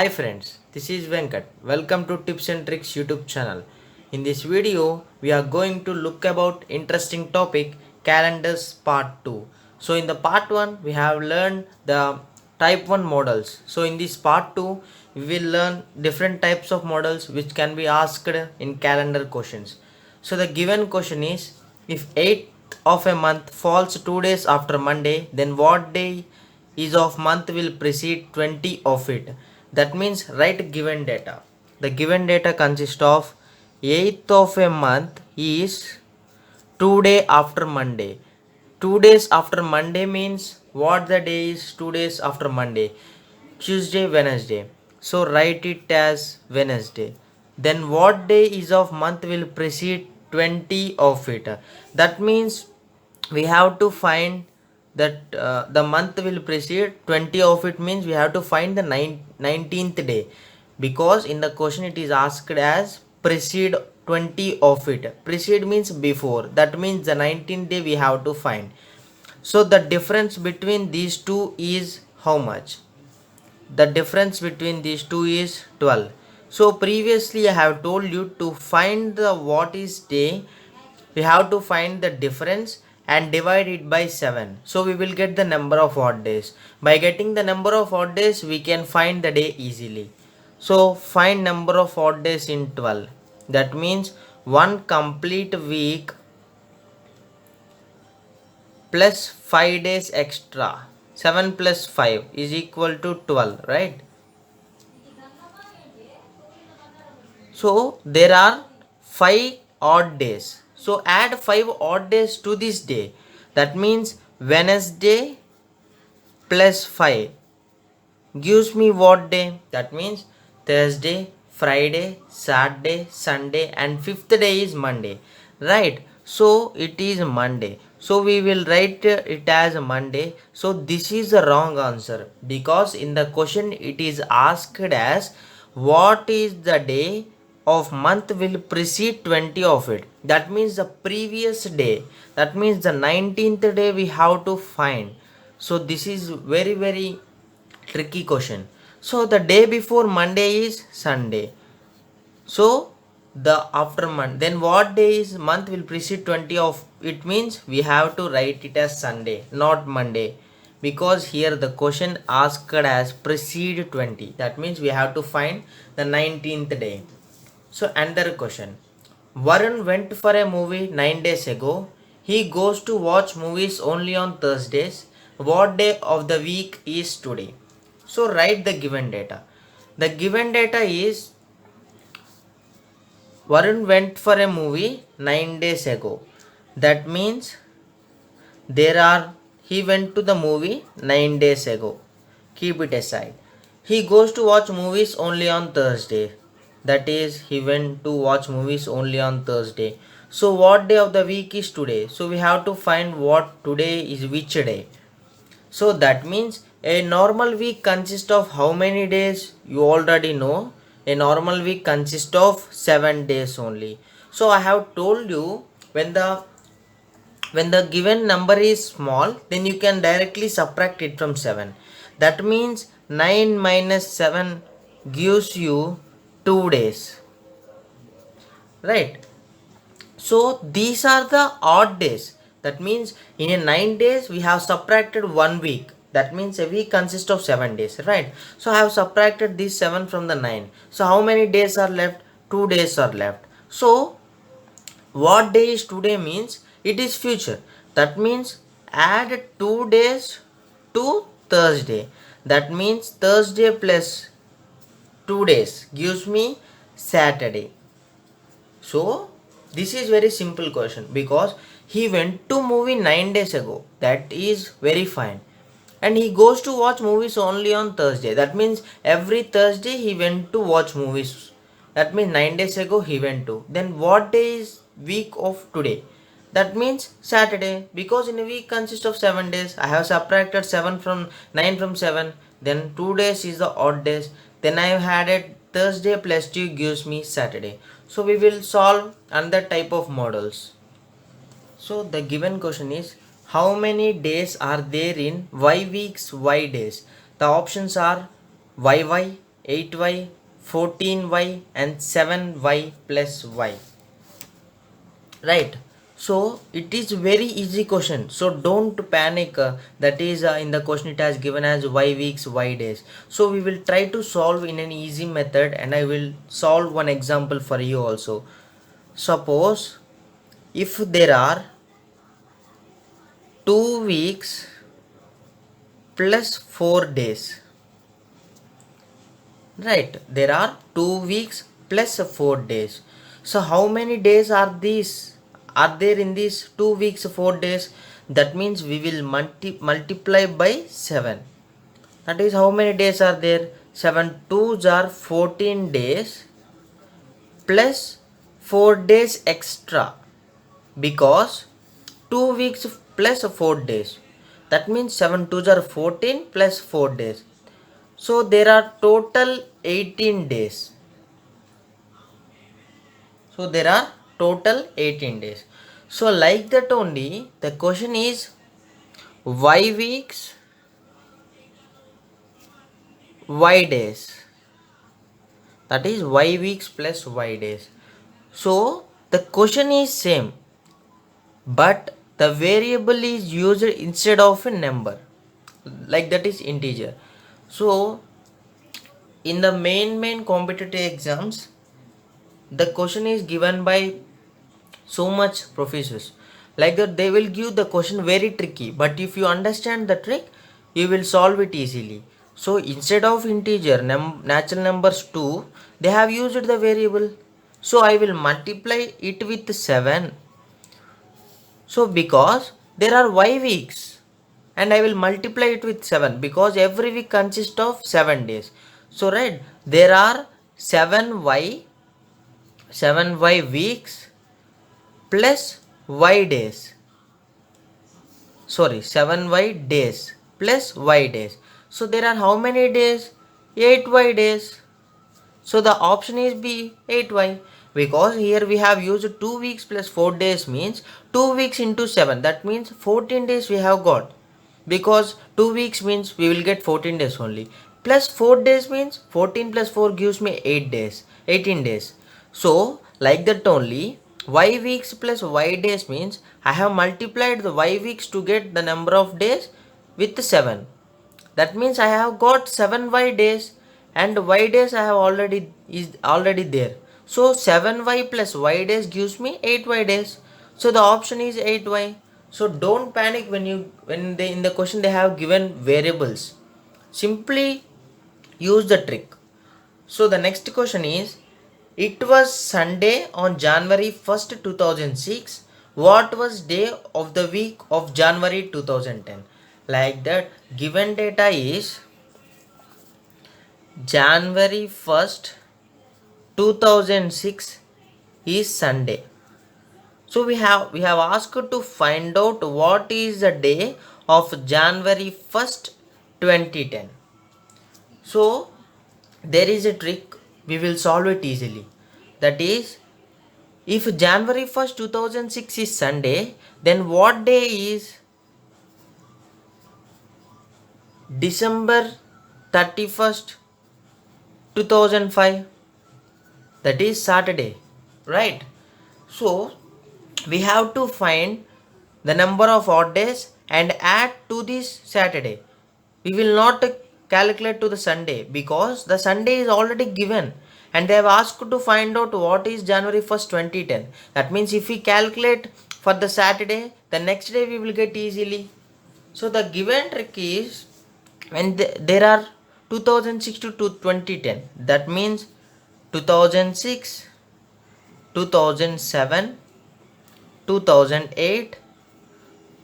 Hi friends, this is Venkat. Welcome to Tips and Tricks YouTube channel. In this video, we are going to look about interesting topic calendars part 2. So in the part 1, we have learned the type 1 models. So in this part 2, we will learn different types of models which can be asked in calendar questions. So the given question is, if 8th of a month falls 2 days after Monday, then what day is of month will precede 20 of it? That means write given data. The given data consists of 8th of a month is 2 day after Monday. 2 days after Monday means what the day is 2 days after Monday? Tuesday, Wednesday. So write it as Wednesday. Then what day is of month will precede 20 of it? That means we have to find that the month will precede 20 of it means we have to find the 19th day, because in the question it is asked as precede 20 of it. Precede means before, that means the 19th day we have to find. So the difference between these two is how much? The difference between these two is 12. So previously I have told you to find the what is day, we have to find the difference and divide it by 7, so we will get the number of odd days. By getting the number of odd days we can find the day easily. So find number of odd days in 12. That means one complete week plus 5 days extra. 7 plus 5 is equal to 12, right? So there are 5 odd days. So add 5 odd days to this day. That means Wednesday plus 5 gives me what day? That means Thursday, Friday, Saturday, Sunday, and fifth day is Monday, right? So it is Monday. So we will write it as Monday. So this is the wrong answer, because in the question it is asked as what is the day of month will precede 20 of it. That means the previous day. That means the 19th day we have to find. So this is very tricky question. So the day before Monday is Sunday. So the after month, then what day is month will precede 20 of it means we have to write it as Sunday, not Monday, because here the question asked as precede 20. That means we have to find the 19th day. So another question. Varun went for a movie 9 days ago. He goes to watch movies only on Thursdays. What day of the week is today? So write the given data. The given data is Varun went for a movie 9 days ago. That means he went to the movie 9 days ago. Keep it aside. He goes to watch movies only on Thursday. That is, he went to watch movies only on Thursday. So what day of the week is today? So we have to find what today is which day. So that means a normal week consists of how many days? You already know. A normal week consists of 7 days only. So I have told you when the given number is small, then you can directly subtract it from 7. That means 9 minus 7 gives you 2 days, right? So these are the odd days. That means in a 9 days we have subtracted 1 week. That means a week consists of 7 days, right? So I have subtracted this 7 from the 9. So how many days are left? 2 days are left. So what day is today means it is future. That means add 2 days to Thursday. That means Thursday plus 2 days gives me Saturday. So this is very simple question, because he went to movie 9 days ago. That is very fine. And he goes to watch movies only on Thursday. That means every Thursday he went to watch movies. That means 9 days ago he went to. Then what day is week of today? That means Saturday, because in a week consists of 7 days. I have subtracted 7 from 9 from 7. Then 2 days is the odd days. Then I have added Thursday plus 2 gives me Saturday. So we will solve another type of models. So the given question is, how many days are there in Y weeks, Y days? The options are YY, 8y, 14y and 7y plus y. Right, so it is very easy question, so don't panic. That is in the question it has given as y weeks, y days. So we will try to solve in an easy method, and I will solve one example for you also. Suppose if there are 2 weeks plus 4 days, right, there are 2 weeks plus 4 days. So how many days are these, are there in these 2 weeks 4 days? That means we will multiply by 7. That is how many days are there? 7 2s are 14 days plus 4 days extra, because 2 weeks plus 4 days, that means 7 2s are 14 plus 4 days. So there are total 18 days. So there are total 18 days. So like that only the question is y weeks, y days. That is y weeks plus y days. So the question is same, but the variable is used instead of a number, like that is integer. So in the main competitive exams, the question is given by so much professors, like that they will give the question very tricky, but if you understand the trick you will solve it easily. So instead of integer natural numbers 2, they have used the variable. So I will multiply it with 7. So because there are y weeks, and I will multiply it with 7, because every week consists of 7 days. So right, there are 7y weeks plus y days. Sorry, 7y days plus y days. So there are how many days? 8y days. So the option is B, 8y, because here we have used 2 weeks plus 4 days means 2 weeks into 7, that means 14 days we have got, because 2 weeks means we will get 14 days only, plus 4 days means 14 plus 4 gives me 8 days, 18 days. So like that only y weeks plus y days means I have multiplied the y weeks to get the number of days with 7. That means I have got 7y days, and y days I have already there. So 7y plus y days gives me 8y days. So the option is 8y. So don't panic when they in the question they have given variables. Simply use the trick. So the next question is, it was Sunday on January 1st, 2006. What was day of the week of January 2010? Like that, given data is January 1st, 2006 is Sunday. So we have asked to find out what is the day of January 1st, 2010. So there is a trick, we will solve it easily. That is, if January 1st, 2006 is Sunday, then what day is December 31st, 2005? That is Saturday, right? So we have to find the number of odd days and add to this Saturday. We will not calculate to the Sunday, because the Sunday is already given, and they have asked to find out what is January 1st, 2010. That means if we calculate for the Saturday, the next day we will get easily. So the given trick is, when there are 2006 to 2010, that means 2006, 2007, 2008,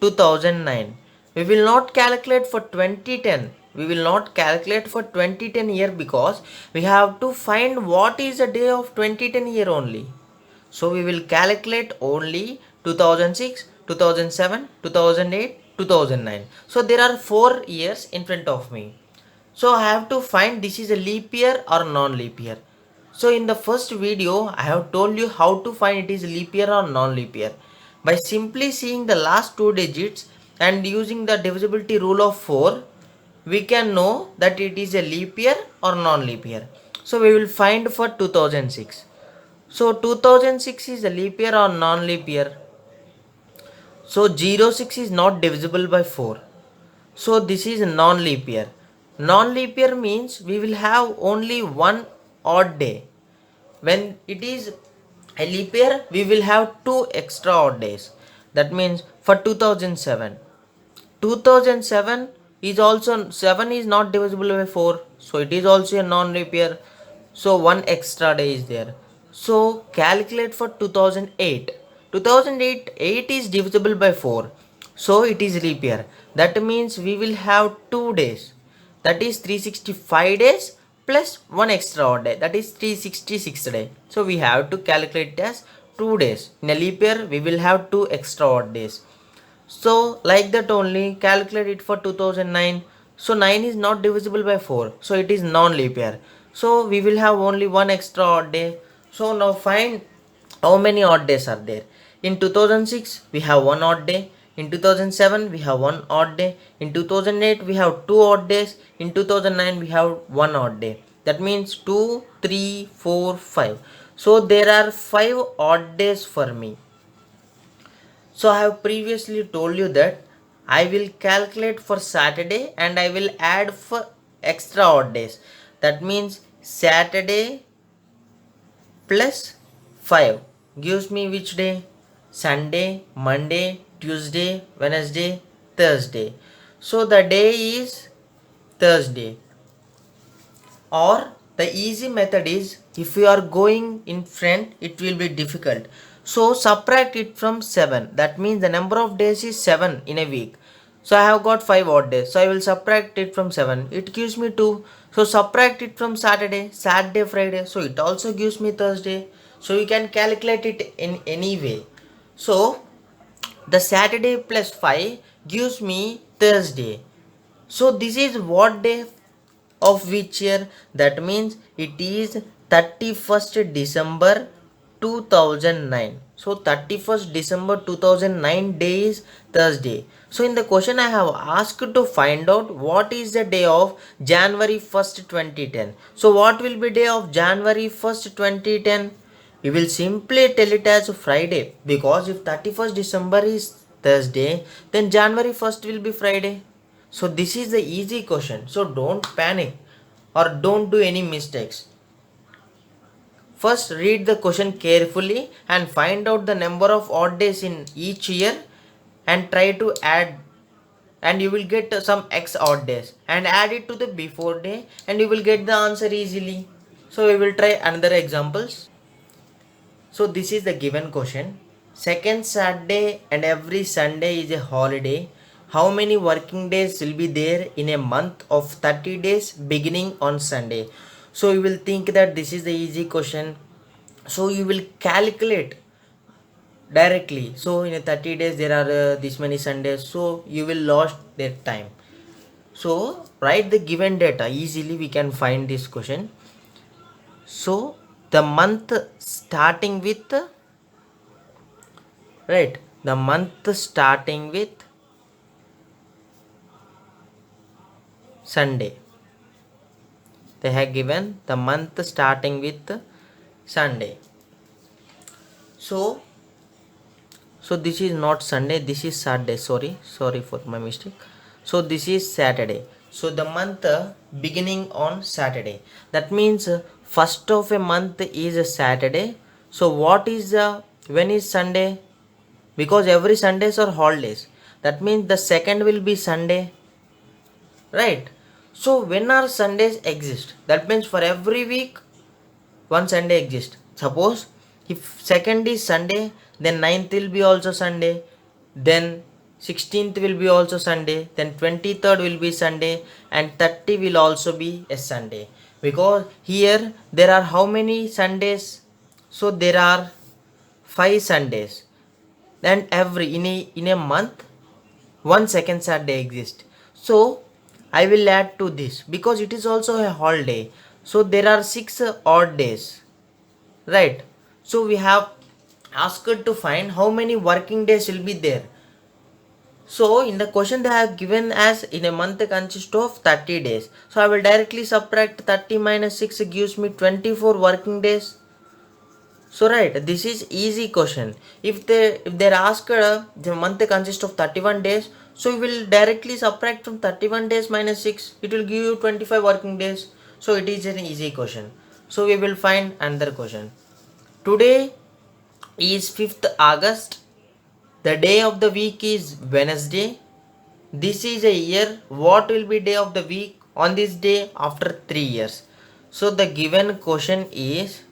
2009. We will not calculate for 2010. We will not calculate for 2010 year, because we have to find what is the day of 2010 year only. So we will calculate only 2006, 2007, 2008, 2009. So there are 4 years in front of me. So I have to find this is a leap year or non-leap year. So in the first video, I have told you how to find it is leap year or non-leap year. By simply seeing the last 2 digits and using the divisibility rule of 4, we can know that it is a leap year or non-leap year. So we will find for 2006. So 2006 is a leap year or non-leap year. So 06 is not divisible by 4. So this is non-leap year. Non-leap year means we will have only one odd day. When it is a leap year, we will have two extra odd days. That means for 2007. 2007 is also 7 is not divisible by 4, so it is also a non-leap year. So one extra day is there. So calculate for 2008. 2008 8 is divisible by 4, so it is leap year. That means we will have 2 days. That is 365 days plus one extra odd day. That is 366 day. So we have to calculate it as 2 days. In a leap year, we will have 2 extra odd days. So like that only calculate it for 2009. So 9 is not divisible by 4, so it is non-leap year. So we will have only one extra odd day. So now find how many odd days are there. In 2006 we have one odd day. In 2007 we have one odd day. In 2008 we have two odd days. In 2009 we have one odd day. That means 2, 3, 4, 5. So there are 5 odd days for me. So I have previously told you that I will calculate for Saturday and I will add for extra odd days. That means Saturday plus 5 gives me which day? Sunday, Monday, Tuesday, Wednesday, Thursday. So the day is Thursday. Or the easy method is, if you are going in front, it will be difficult. So subtract it from 7. That means the number of days is 7 in a week. So I have got 5 odd days. So I will subtract it from 7. It gives me 2. So subtract it from Saturday, Friday. So it also gives me Thursday. So you can calculate it in any way. So the Saturday plus 5 gives me Thursday. So this is what day of which year? That means it is 31st December 2009. So 31st December 2009 day is Thursday. So in the question I have asked to find out what is the day of January 1st 2010. So what will be day of January 1st 2010? We will simply tell it as Friday, because if 31st December is Thursday, then January 1st will be Friday. So this is the easy question. So don't panic or don't do any mistakes. First read the question carefully and find out the number of odd days in each year and try to add, and you will get some x odd days and add it to the before day and you will get the answer easily. So we will try another examples. So this is the given question. Second Saturday and every Sunday is a holiday. How many working days will be there in a month of 30 days beginning on Sunday? So you will think that this is the easy question. So you will calculate directly. So in a 30 days there are this many Sundays. So you will lost that time. So write the given data. Easily we can find this question. So the month starting with, right, the month starting with Sunday. They have given the month starting with Sunday. So this is not Sunday, this is Saturday. Sorry for my mistake. So this is Saturday. So the month beginning on Saturday. That means first of a month is a Saturday. So what is when is Sunday? Because every Sundays are holidays. That means the second will be Sunday, right? So when are Sundays exist? That means for every week one Sunday exists. Suppose if second is Sunday, then 9th will be also Sunday, then 16th will be also Sunday, then 23rd will be Sunday, and 30 will also be a Sunday. Because here there are how many Sundays? So there are 5 Sundays, and every in a month one second Saturday exists. So I will add to this because it is also a holiday. So there are 6 odd days, right? So we have asked to find how many working days will be there. So in the question they have given as in a month consists of 30 days. So I will directly subtract 30 minus 6 gives me 24 working days. So right, this is easy question. If they're asked the month consists of 31 days, so we will directly subtract from 31 days minus 6. It will give you 25 working days. So it is an easy question. So we will find another question. Today is 5th August. The day of the week is Wednesday. This is a year. What will be day of the week on this day after 3 years? So the given question is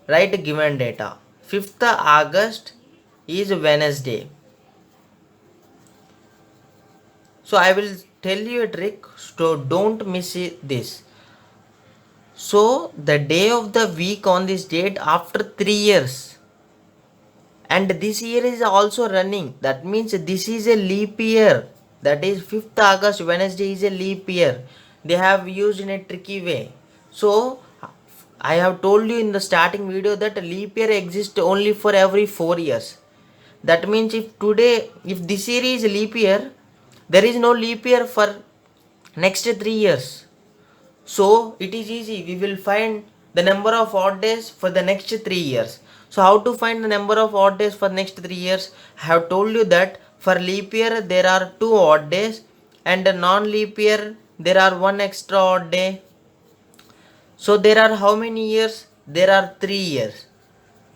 write given data. 5th August is Wednesday. So I will tell you a trick, so don't miss this. So the day of the week on this date after 3 years, and this year is also running, that means this is a leap year, that is 5th August Wednesday is a leap year. They have used in a tricky way. So I have told you in the starting video that a leap year exists only for every 4 years. That means if this year is leap year, there is no leap year for next 3 years. So it is easy. We will find the number of odd days for the next 3 years. So how to find the number of odd days for next 3 years? I have told you that for leap year there are 2 odd days, and non-leap year there are 1 extra odd day. So there are how many years? There are 3 years.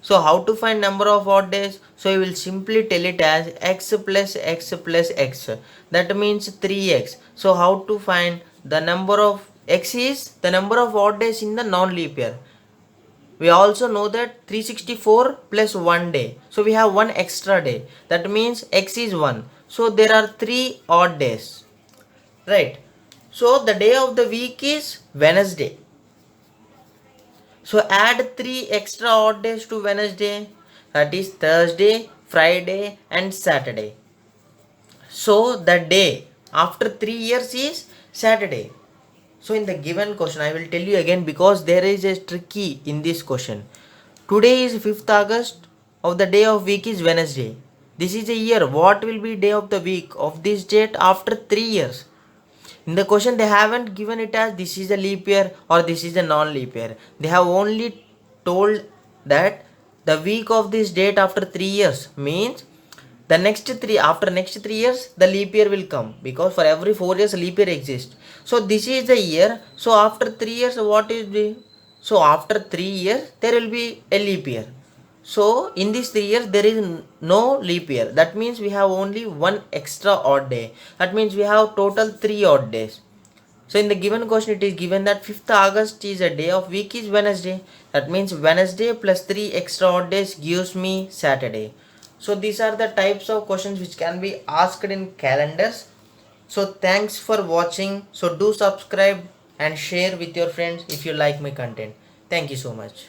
So how to find number of odd days? So you will simply tell it as x plus x plus x. That means 3x. So how to find the number of x is the number of odd days in the non-leap year. We also know that 364 plus 1 day. So we have 1 extra day. That means x is 1. So there are 3 odd days. Right. So the day of the week is Wednesday. So add 3 extra odd days to Wednesday, that is Thursday, Friday and Saturday. So the day after 3 years is Saturday. So in the given question, I will tell you again because there is a tricky in this question. Today is 5th August, of the day of week is Wednesday. This is a year. What will be day of the week of this date after 3 years? In the question they haven't given it as this is a leap year or this is a non-leap year. They have only told that the week of this date after 3 years means the next 3 years the leap year will come, because for every 4 years leap year exists. So this is the year. So after 3 years what is the, so after 3 years there will be a leap year. So in these 3 years there is no leap year. That means we have only 1 extra odd day. That means we have total 3 odd days. So in the given question it is given that 5th August is a day of week is Wednesday. That means Wednesday plus 3 extra odd days gives me Saturday. So these are the types of questions which can be asked in calendars. So thanks for watching. So do subscribe and share with your friends if you like my content. Thank you so much.